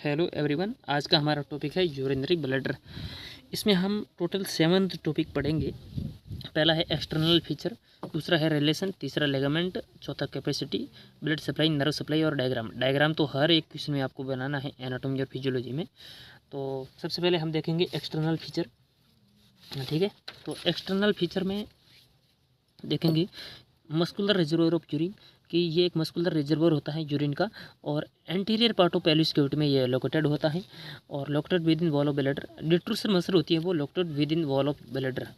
Hello everyone, आज का हमारा टॉपिक है यूरिनरी ब्लैडर। इसमें हम टोटल 7th टॉपिक पढ़ेंगे। पहला है एक्सटर्नल फीचर, दूसरा है रिलेशन, तीसरा लिगामेंट, चौथा capacity, blood supply, nerve supply और डायग्राम। डायग्राम तो हर एक क्वेश्चन में आपको बनाना है एनाटॉमी और फिजियोलॉजी में। तो सबसे पहले हम देखेंगे एक्सटर्नल फीचर। ठीक है, तो एक्सटर्नल फीचर में देखेंगे मस्कुलर रिजर्वोयर ऑफ यूरिन कि ये एक मस्कुलर रिजर्वोयर होता है यूरिन का, और anterior part of pelvis cavity में ये लोकेटेड होता है और located with in wall of bladder. डिट्रूसर muscle होती है वो located with in wall of bladder.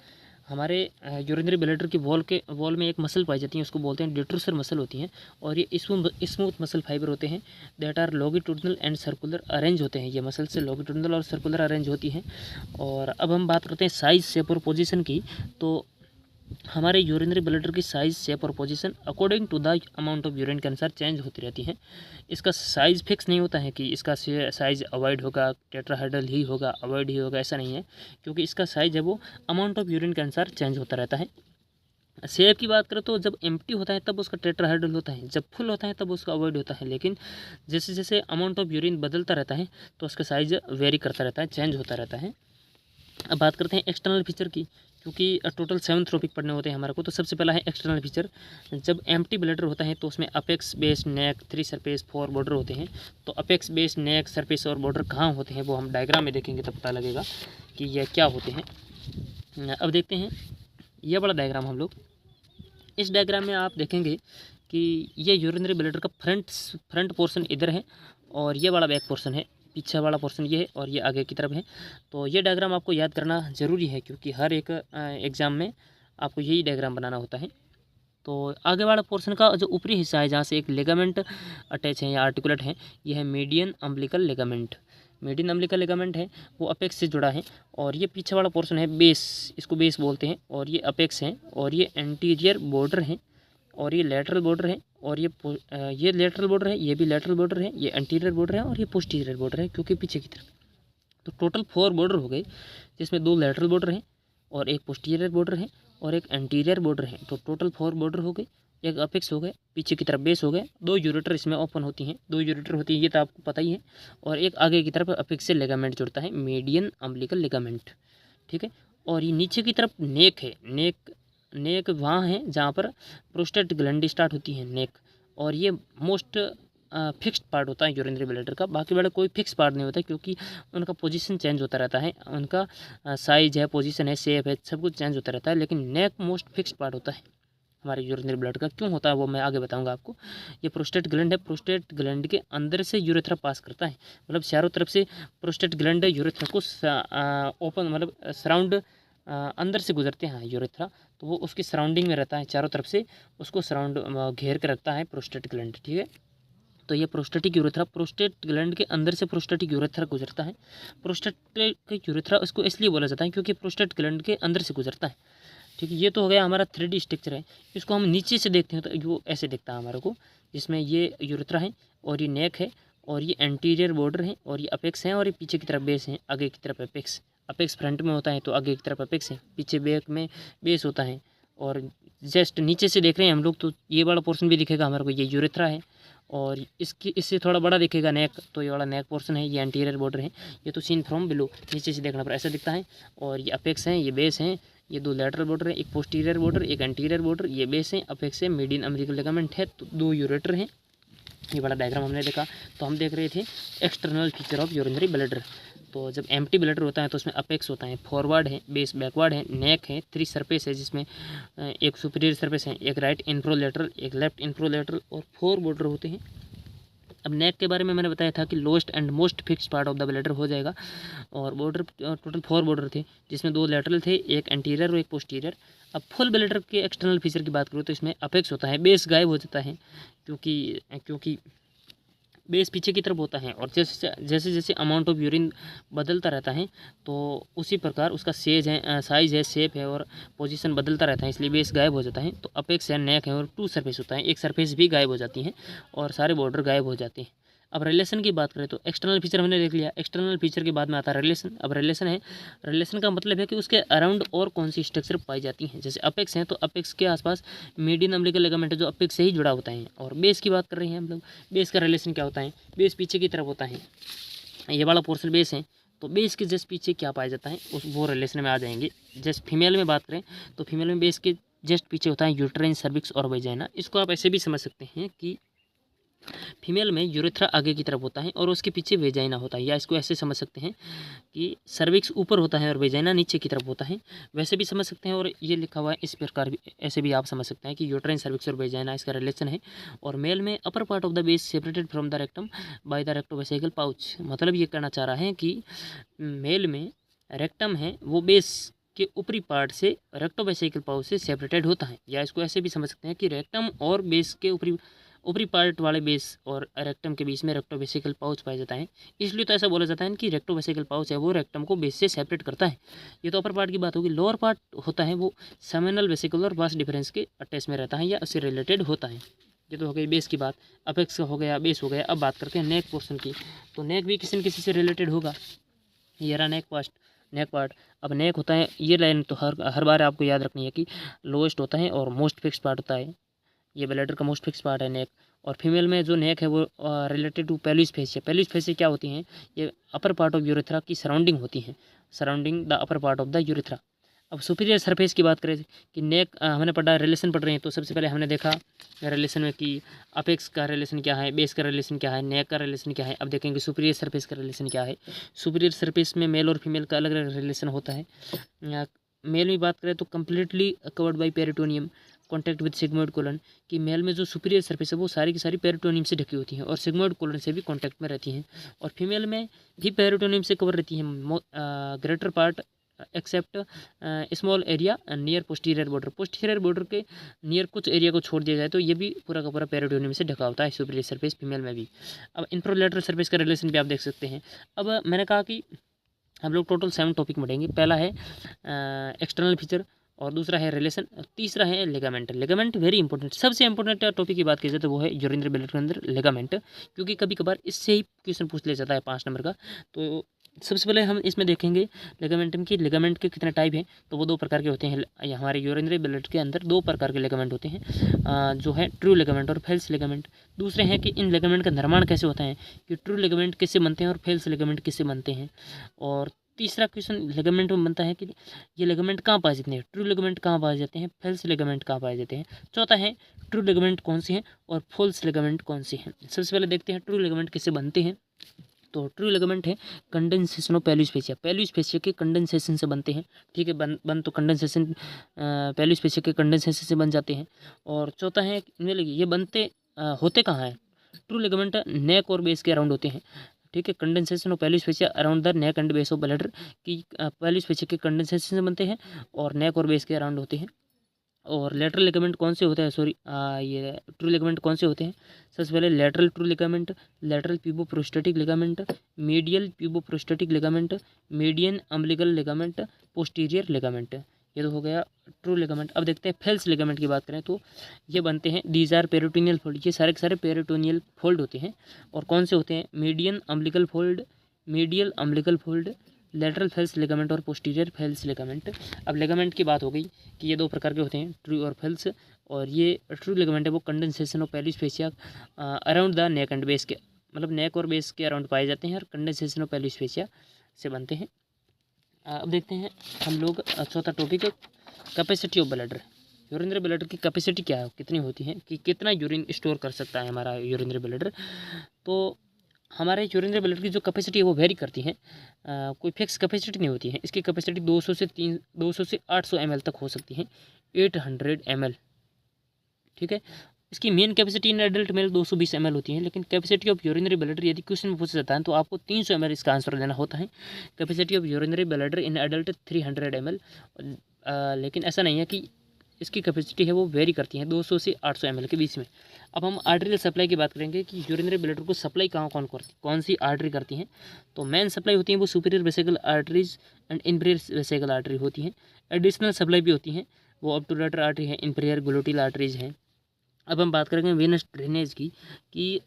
हमारे यूरिनरी ब्लैडर की वॉल में एक मसल पाई जाती है, उसको बोलते हैं डिट्रूसर मसल होती हैं, और ये स्मूथ मसल फाइबर होते हैं that are longitudinal and circular arrange होते हैं। ये मसल से लॉन्गिट्यूडिनल और सर्कुलर अरेंज होती हैं। और अब हम बात करते हैं साइज, शेप और पोजीशन की। तो हमारे यूरिनरी ब्लैडर की साइज़, शेप और position according to the amount of urine के अनुसार चेंज होती रहती है। इसका साइज़ फिक्स नहीं होता है कि इसका साइज़ अवॉइड होगा, टेट्राहेड्रल ही होगा, अवॉइड ही होगा, ऐसा नहीं है, क्योंकि इसका साइज़ है वो अमाउंट ऑफ यूरिन के अनुसार चेंज होता रहता है। शेप की बात करें तो जब एम्प्टी होता है तब उसका टेट्राहेड्रल होता है, जब फुल होता है तब उसका अवॉइड होता है। लेकिन जैसे जैसे अमाउंट ऑफ यूरिन बदलता रहता है तो उसका साइज़ वेरी करता रहता है, चेंज होता रहता है। अब बात करते हैं एक्सटर्नल फीचर की, क्योंकि टोटल 7 टॉपिक पढ़ने होते हैं हमारे को। तो सबसे पहला है एक्सटर्नल फीचर। जब एम्प्टी ब्लैडर होता है तो उसमें अपेक्स, बेस, नेक, 3 सरफेस, 4 बॉर्डर होते हैं। तो अपेक्स, बेस, नेक, सरफेस और बॉर्डर कहाँ होते हैं वो हम डायग्राम में देखेंगे तब पता लगेगा कि यह क्या होते हैं। अब देखते हैं यह बड़ा डायग्राम हम लोग। इस डायग्राम में आप देखेंगे कि ये यूरिनरी ब्लैडर का फ्रंट पोर्शन इधर है और ये बड़ा बैक पोर्शन है, पीछे वाला पोर्शन ये है और ये आगे की तरफ है। तो ये डायग्राम आपको याद करना ज़रूरी है, क्योंकि हर एक एग्ज़ाम में आपको यही डायग्राम बनाना होता है। तो आगे वाला पोर्शन का जो ऊपरी हिस्सा है, जहाँ से एक लिगामेंट अटैच है या आर्टिकुलेट है, ये है median umbilical ligament. Median umbilical ligament है वो अपेक्स से जुड़ा है। और ये पीछे वाला पोर्शन है बेस, इसको बेस बोलते हैं, और ये अपेक्स है, और ये एंटीरियर बॉर्डर है, और ये लेटरल बॉर्डर है, और ये लेटरल बॉर्डर है, ये भी लेटरल बॉर्डर है, ये एंटीरियर बॉर्डर है, और ये पोस्टीरियर बॉर्डर है क्योंकि पीछे की तरफ। तो टोटल 4 बॉर्डर हो गए, जिसमें 2 लेटरल बॉर्डर हैं और एक पोस्टीरियर बॉर्डर है और एक एंटीरियर बॉर्डर है। तो टोटल 4 बॉर्डर हो गए, एक अपेक्स हो गए, पीछे की तरफ बेस हो गए, 2 यूरेटर इसमें ओपन होती हैं, 2 यूरेटर होती है, ये तो आपको पता ही है, और एक आगे की तरफ अपेक्स से लिगामेंट जुड़ता है, मीडियन अम्बिलिकल लिगामेंट। ठीक है, और ये नीचे की तरफ नेक है। नेक वहाँ है जहाँ पर प्रोस्टेट ग्लैंड स्टार्ट होती है, नेक। और ये मोस्ट फिक्स्ड पार्ट होता है यूरिनरी ब्लैडर का। बाकी वाला कोई फिक्स पार्ट नहीं होता, क्योंकि उनका पोजीशन चेंज होता रहता है, उनका साइज है, पोजीशन है, शेप है, सब कुछ चेंज होता रहता है। लेकिन नेक मोस्ट फिक्स्ड पार्ट होता है हमारे यूरिनरी ब्लैडर का। क्यों होता है वो मैं आगे बताऊंगा आपको। ये प्रोस्टेट ग्लैंड है, प्रोस्टेट ग्लैंड के अंदर से यूरेथ्रा पास करता है, मतलब चारों तरफ से प्रोस्टेट ग्लैंड यूरेथ्रा को ओपन, मतलब सराउंड, अंदर से गुजरते हैं यूरेथ्रा, तो वो उसकी सराउंडिंग में रहता है, चारों तरफ से उसको सराउंड घेर के रखता है प्रोस्टेट ग्लैंड। ठीक है, तो ये प्रोस्टेटिक यूरेथ्रा, प्रोस्टेट ग्लैंड के अंदर से प्रोस्टेटिक यूरेथ्रा गुजरता है। प्रोस्टेटिक यूरेथ्रा उसको इसलिए बोला जाता है क्योंकि प्रोस्टेट ग्लैंड के अंदर से गुजरता है। ठीक है, ये तो हो गया हमारा 3D स्ट्रक्चर है। इसको हम नीचे से देखते हैं तो वो ऐसे दिखता है हमारे को, जिसमें ये यूरेथ्रा है और ये नेक है और ये एंटीरियर बॉर्डर है और ये अपेक्स है और ये पीछे की तरफ बेस है, आगे की तरफ अपेक्स। अपेक्स फ्रंट में होता है तो आगे की तरफ अपेक्स है, पीछे बैक में बेस होता है। और जस्ट नीचे से देख रहे हैं हम लोग तो ये वाला पोर्शन भी दिखेगा हमारे को, ये यूरेथ्रा है, और इससे थोड़ा बड़ा दिखेगा नेक, तो ये वाला नेक पोर्शन है, ये एंटीरियर बॉर्डर है। ये तो सीन फ्रॉम बिलो, नीचे से देखने पर ऐसा दिखता है। और ये अपेक्स है, ये बेस है, ये 2 लेटरल बॉर्डर है, एक पोस्टीरियर बॉर्डर, एक एंटीरियर बॉर्डर, ये बेस है, अपेक्स है, मीडियन अम्बिलिकल लिगामेंट है, तो 2 यूरेटर हैं। ये बड़ा डायग्राम हमने देखा। तो हम देख रहे थे external feature of urinary bladder. तो जब एम्प्टी ब्लैडर होता है तो उसमें अपेक्स होता है, फॉरवर्ड है, बेस बैकवर्ड है, नेक है, 3 सरफेस है, जिसमें एक सुपीरियर सरफेस है, एक राइट इंफ्रोलेटरल, एक लेफ्ट इंफ्रोलेटरल, और 4 बॉर्डर होते हैं। अब नेक के बारे में मैंने बताया था कि lowest and most fix part of the bladder हो जाएगा। और बॉर्डर टोटल 4 बॉर्डर थे, जिसमें 2 लेटरल थे, एक एंटीरियर और एक पोस्टीरियर। अब फुल ब्लैडर के एक्सटर्नल फीचर की बात करूँ तो इसमें अपेक्स होता है, बेस गायब हो जाता है, क्योंकि बेस पीछे की तरफ होता है। और जैसे जैसे अमाउंट ऑफ यूरिन बदलता रहता है तो उसी प्रकार उसका साइज है, शेप है और पोजीशन बदलता रहता है, इसलिए बेस गायब हो जाता है। तो अपेक्स है, नेक है और 2 सरफेस होता है, एक सरफेस भी गायब हो जाती है और सारे बॉर्डर गायब हो जाते हैं। अब रिलेशन की बात करें तो एक्सटर्नल फीचर हमने देख लिया। एक्सटर्नल फीचर के बाद में आता है रिलेशन। अब रिलेशन है, रिलेशन का मतलब है कि उसके अराउंड और कौन सी स्ट्रक्चर पाई जाती हैं। जैसे अपेक्स हैं तो अपेक्स के आसपास मीडियन अम्बिलिकल लिगामेंट है जो अपेक्स से ही जुड़ा होता है। और बेस की बात कर रहे हैं हम लोग, बेस का रिलेशन क्या होता है, बेस पीछे की तरफ होता है ये वाला पोर्शन बेस है, तो बेस के जस्ट पीछे क्या पाया जाता है उस वो रिलेशन में आ जाएंगे। जस्ट फीमेल में बात करें तो फीमेल में बेस के जस्ट पीछे होता है यूट्राइन, सर्विक्स और वेजाइना। इसको आप ऐसे भी समझ सकते हैं कि फीमेल में यूरेथ्रा आगे की तरफ होता है और उसके पीछे वेजाइना होता है, या इसको ऐसे समझ सकते हैं कि सर्विक्स ऊपर होता है और वेजाइना नीचे की तरफ होता है, वैसे भी समझ सकते हैं। और ये लिखा हुआ है इस प्रकार भी, ऐसे भी आप समझ सकते हैं कि यूट्राइन, सर्विक्स और वेजाइना इसका रिलेशन है। और मेल में upper part of the base separated from the rectum by the rectovesical pouch. मतलब ये कहना चाह रहा है कि मेल में रेक्टम है वो बेस के ऊपरी पार्ट से रेक्टोवेसिकल पाउच से सेपरेटेड होता है, या इसको ऐसे भी समझ सकते हैं कि रेक्टम और बेस के ऊपरी पार्ट वाले बेस और रेक्टम के बीच में रेक्टोवेसिकल पाउच पाया जाता है। इसलिए तो ऐसा बोला जाता है कि रेक्टोवेसिकल पाउच है वो रेक्टम को बेस से सेपरेट करता है। ये तो अपर पार्ट की बात होगी। लोअर पार्ट होता है वो सेमिनल वेसिकुलर वास डिफरेंस के अटैच में रहता है या उससे रिलेटेड होता है। ये तो हो गई बेस की बात, अपेक्स हो गया, बेस हो गया। अब बात करते हैं नेक पोर्शन की। तो नेक भी किसी न किसी से रिलेटेड होगा। ये रहा नेक पार्ट। अब नेक होता है, ये लाइन तो हर बार आपको याद रखनी है कि लोएस्ट होता है और मोस्ट फिक्स पार्ट होता है। ये ब्लैडर का मोस्ट फिक्स पार्ट है नेक। और फीमेल में जो नेक है वो related to pelvis fascia. Pelvis fascia क्या होती हैं? ये अपर पार्ट ऑफ यूरेथ्रा की सराउंडिंग होती हैं, surrounding the upper part of the urethra. अब सुपीरियर सरफेस की बात करें कि नेक हमने पढ़ा, रिलेशन पढ़ रहे हैं, तो सबसे पहले हमने देखा रिलेशन में कि अपेक्स का रिलेशन क्या है, बेस का रिलेशन क्या है, नेक का रिलेशन क्या है। अब देखेंगे सुपीरियर सरफेस का रिलेशन क्या है। सुपीरियर सरफेस में मेल और फीमेल का अलग अलग रिलेशन होता है। मेल में बात करें तो completely covered by peritoneum contact with sigmoid colon, कि मेल में जो सुपीरियर सरफेस है वो सारी की सारी पेरिटोनियम से ढकी होती हैं और सिग्मोइड कोलन से भी कॉन्टैक्ट में रहती हैं। और फीमेल में भी पेरिटोनियम से कवर रहती हैं, greater part except small area near posterior border. Posterior border के नियर कुछ एरिया को छोड़ दिया जाए तो ये भी पूरा का पूरा पेरिटोनियम से ढका होता है सुपीरियर सरफेस फीमेल में भी। अब इंफ्रालेटरल सरफेस का रिलेशन भी आप देख सकते हैं। अब मैंने कहा कि हम लोग टोटल 7 टॉपिक पढ़ेंगे। पहला है एक्सटर्नल फीचर, और दूसरा है रिलेशन, और तीसरा है लिगामेंट। लिगामेंट वेरी इंपॉर्टेंट, सबसे इंपॉर्टेंट टॉपिक की बात की जाए तो वो है यूरिनरी ब्लैडर के अंदर लिगामेंट, क्योंकि कभी कभार इससे ही क्वेश्चन पूछ लिया जाता है 5 नंबर का। तो सबसे पहले हम इसमें देखेंगे लिगामेंटम की लिगामेंट के कितने टाइप हैं। तो वो 2 प्रकार के होते हैं। हमारे यूरिनरी ब्लैडर के अंदर 2 प्रकार के लिगामेंट होते हैं, जो है ट्रू लिगामेंट और फेल्स लिगामेंट। दूसरे हैं कि इन लिगामेंट का निर्माण कैसे होता है, कि ट्रू लिगामेंट किससे बनते हैं और फेल्स लिगामेंट किससे बनते हैं। और तीसरा क्वेश्चन लिगामेंट में बनता है कि ये लिगामेंट कहाँ पाए जाते हैं, ट्रू लिगामेंट कहाँ पाए जाते हैं, फेल्स लिगामेंट कहाँ पाए जाते हैं। चौथा है ट्रू लिगामेंट कौन से हैं और फॉल्स लिगामेंट कौन से हैं। सबसे पहले देखते हैं ट्रू लिगामेंट किससे बनते हैं। तो ट्रू लिगामेंट है condensation of pelvis fascia. Pelvis fascia के कंडेंसेशन से बनते हैं। ठीक है, बन तो कंडेंसेशन पेल्विस फेसिया के कंडेंसेशन से बन जाते हैं। और चौथा है ये बनते होते कहाँ हैं। ट्रू लिगामेंट नेक और बेस के अराउंड होते हैं। ठीक है, condensation of pelvis fascia around the neck and base of bladder, की पेल्विस फेसिया के कंडेंसेशन से बनते हैं और नेक और बेस के अराउंड होते हैं। और लेटरल लिगामेंट कौन से होते हैं, ये ट्रू लिगामेंट कौन से होते हैं। सबसे पहले lateral true ligament, lateral puboprostatic ligament, medial puboprostatic ligament, median umbilical ligament, posterior ligament. ये तो हो गया ट्रू लिगामेंट। अब देखते हैं फेल्स लिगामेंट की बात करें तो ये बनते हैं दीज आर पेरिटोनियल फोल्ड। ये सारे के सारे पेरिटोनियल फोल्ड होते हैं। और कौन से होते हैं, median umbilical fold, medial umbilical fold, lateral fails ligament और पोस्टीरियर फेल्स लिगामेंट। अब लिगामेंट की बात हो गई कि ये 2 प्रकार के होते हैं, ट्रू और फेल्स। और ये ट्रू लिगामेंट है वो condensation of pelvis fascia around the neck and base के, मतलब नेक और बेस के अराउंड पाए जाते हैं और कंडेंसेशन ऑफ पेल्विस फेसिया से बनते हैं। अब देखते हैं हम लोग चौथा topic, capacity of bladder. Urinary bladder की कैपेसिटी क्या है, कितनी होती है, कि कितना यूरिन स्टोर कर सकता है हमारा यूरिनरी ब्लैडर। तो हमारे यूरिनरी ब्लैडर की जो कैपेसिटी है वो वेरी करती है, कोई फिक्स कैपेसिटी नहीं होती है। इसकी कैपेसिटी 200 से 800 ml तक हो सकती है, 800 ml। ठीक है, इसकी main capacity in adult mail 220 ml होती है। लेकिन कैपेसिटी ऑफ यूरिनरी ब्लैडर यदि क्वेश्चन में पूछा जाता है तो आपको 300 ml इसका आंसर देना होता है। Capacity of urinary bladder in adult 300 ml। लेकिन ऐसा नहीं है कि इसकी कैपेसिटी है वो वेरी करती है 200 से 800 ml के बीच में। अब हम आर्टरियल सप्लाई की बात करेंगे कि यूरिनरी ब्लैडर को सप्लाई कौन सी आर्टरी करती हैं। तो मेन सप्लाई होती है वो superior vesicle arteries and inferior vesicle artery होती हैं। एडिशनल सप्लाई भी होती हैं, वो ऑब्टुरेटर आर्टरी है, इन्फीरियर ग्लूटिल आर्टरीज हैं। अब हम बात करेंगे वेनस ड्रेनेज की, कि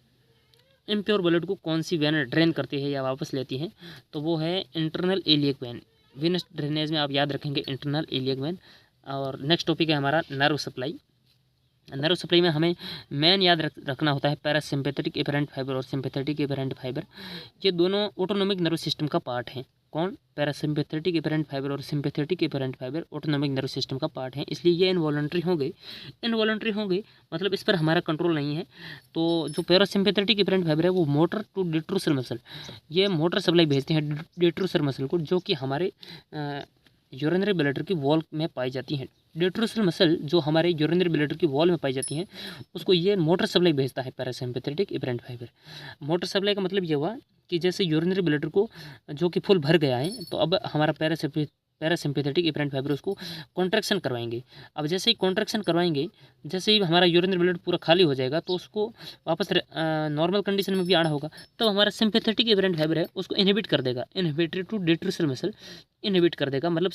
इम्प्योर ब्लड को कौन सी वेन ड्रेन करती है या वापस लेती है। तो वो है internal iliac when. Venous drainage में आप याद रखेंगे इंटरनल इलियक वेन। और नेक्स्ट टॉपिक है हमारा नर्व सप्लाई। नर्व सप्लाई में हमें मेन याद रखना होता है पैरासिम्पैथेटिक एफेरेंट फाइबर और सिम्पैथेटिक एफेरेंट फाइबर। ये दोनों ऑटोनोमिक नर्व सिस्टम का पार्ट हैं। कौन? पैरासिम्पैथेटिक एफेरेंट फाइबर और sympathetic efferent fibre autonomic nerve system का पार्ट है, इसलिए ये इनवॉलंटरी होंगे। इनवॉलंटरी होंगे मतलब इस पर हमारा कंट्रोल नहीं है। तो जो पैरासिम्पैथेटिक एफेरेंट फाइबर है वो मोटर टू डिट्रोसर मसल, ये मोटर सप्लाई भेजते हैं डिट्रोसर मसल को, जो कि हमारे यूरिनरी ब्लैडर की वॉल में पाई जाती हैं। डिट्रोसर मसल जो हमारे यूरिनरी ब्लैडर की वॉल में पाई जाती हैं उसको ये मोटर सप्लाई भेजता है parasympathetic efferent fibre. Motor supply का मतलब ये हुआ कि जैसे यूरिनरी ब्लैडर को जो कि फुल भर गया है, तो अब हमारा पैरासिम्पैथेटिक एफेरेंट फाइबर उसको कॉन्ट्रैक्शन करवाएंगे। अब जैसे ही कॉन्ट्रैक्शन करवाएंगे, जैसे ही हमारा यूरिनरी ब्लड पूरा खाली हो जाएगा तो उसको वापस नॉर्मल कंडीशन में भी आना होगा, तो हमारा सिम्पैथेटिक एफेरेंट फाइबर है उसको इनहिबिट कर देगा। Inhibitory to detrusor muscle inhibit कर देगा, मतलब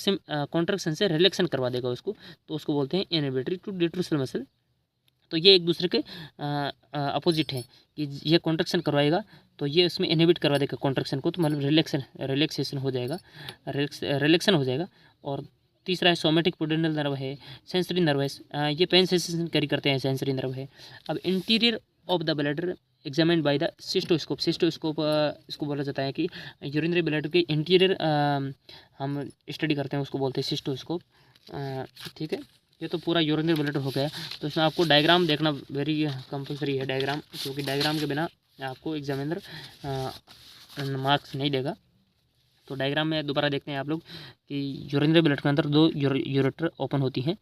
कॉन्ट्रैक्शन से रिलैक्सन करवा देगा उसको, तो उसको बोलते हैं इनहिबिटरी टू डिट्रोसर मसल। तो ये एक दूसरे के अपोजिट है कि ये कॉन्ट्रैक्शन करवाएगा तो ये उसमें इनहिबिट करवा देगा कॉन्ट्रैक्शन को, तो मतलब रिलैक्सेशन हो जाएगा, रिलैक्सन हो जाएगा। और तीसरा है सोमेटिक पोडेंडल नर्व है, सेंसरी नर्व है, ये पेन सेंसेशन कैरी करते हैं, सेंसरी नर्व है। अब interior of the bladder examined by the cystoscope. Cystoscope इसको बोला जाता है कि यूरिनरी ब्लैडर के इंटीरियर हम स्टडी करते हैं, उसको बोलते हैं सिस्टोस्कोप। ठीक है, ये तो पूरा यूरिनरी ब्लैडर हो गया। तो इसमें आपको डायग्राम देखना वेरी कंपलसरी है, डायग्राम, क्योंकि डायग्राम के बिना आपको एग्जामिनर मार्क्स नहीं देगा। तो डायग्राम में दोबारा देखते हैं आप लोग कि यूरिनरी ब्लैडर के अंदर दो यूरेटर ओपन होती हैं।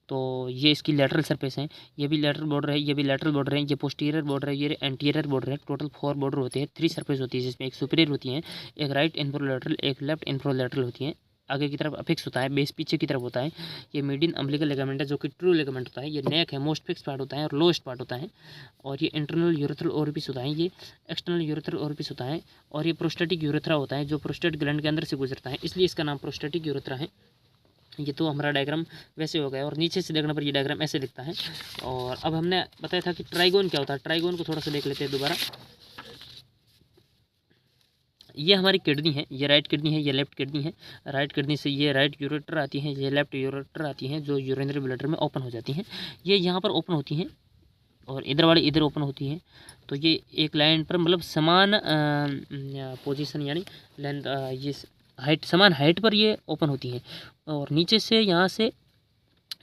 तो ये इसकी लेटरल सरफेस है, ये भी लेटरल बॉर्डर है, ये भी लेटरल बॉर्डर है, ये पोस्टीरियर बॉर्डर है, ये एंटीरियर बॉर्डर है। टोटल 4 बॉर्डर होते हैं, 3 सरफेस होती है, जिसमें एक सुपीरियर होती है, एक राइट इन्फ्रोलेटरल, एक लेफ्ट इन्फ्रोलेटरल होती है। आगे की तरफ अफिक्स होता है, बेस पीछे की तरफ होता है। ये मीडियन अम्बिलिकल लिगामेंट है जो कि ट्रू लिगामेंट होता है। ये नेक है, मोस्ट फिक्स पार्ट होता है और लोएस्ट पार्ट होता है। और ये इंटरनल यूरेथ्रल ओरिफिस होता है, ये एक्सटर्नल यूरेथ्रल ओरिफिस होता है। और ये प्रोस्टेटिक यूरेथ्रा होता है जो प्रोस्टेट ग्लैंड के अंदर से गुजरता है, इसलिए इसका नाम प्रोस्टेटिक यूरेथ्रा है। ये तो हमारा डायग्राम वैसे हो गया, और नीचे से देखने पर ये डायग्राम ऐसे दिखता है। और अब हमने बताया था कि ट्राइगोन क्या होता है, ट्राइगोन को थोड़ा सा देख लेते हैं दोबारा। ये हमारी किडनी है, ये राइट किडनी है, ये लेफ्ट किडनी है। राइट किडनी से ये राइट यूरेटर आती है, ये लेफ्ट यूरेटर आती है, जो यूरिनरी ब्लैडर में ओपन हो जाती हैं। ये यहाँ पर ओपन होती हैं और इधर वाली इधर ओपन होती हैं। तो ये एक लाइन पर मतलब समान पोजीशन यानी लेंथ, ये हाइट, समान हाइट पर ये ओपन होती हैं। और नीचे से यहाँ से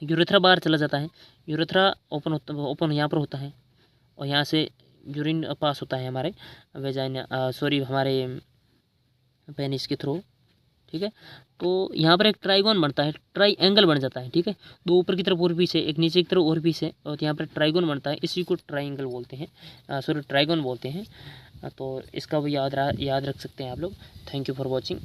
यूरेथ्रा बाहर चला जाता है, यूरेथ्रा ओपन यहाँ पर होता है, और यहाँ से यूरिन पास होता है हमारे वेजाइना, हमारे पेनिस के थ्रू। ठीक है, तो यहाँ पर एक ट्राइगोन बनता है, ट्राई एंगल बन जाता है। ठीक है, 2 ऊपर की तरफ और पीस है, एक नीचे की तरफ और पीस है, और यहाँ पर ट्राइगोन बनता है, इसी को ट्राइंगल बोलते हैं, ट्राइगोन बोलते हैं। तो इसका भी याद रख सकते हैं आप लोग। Thank you for watching.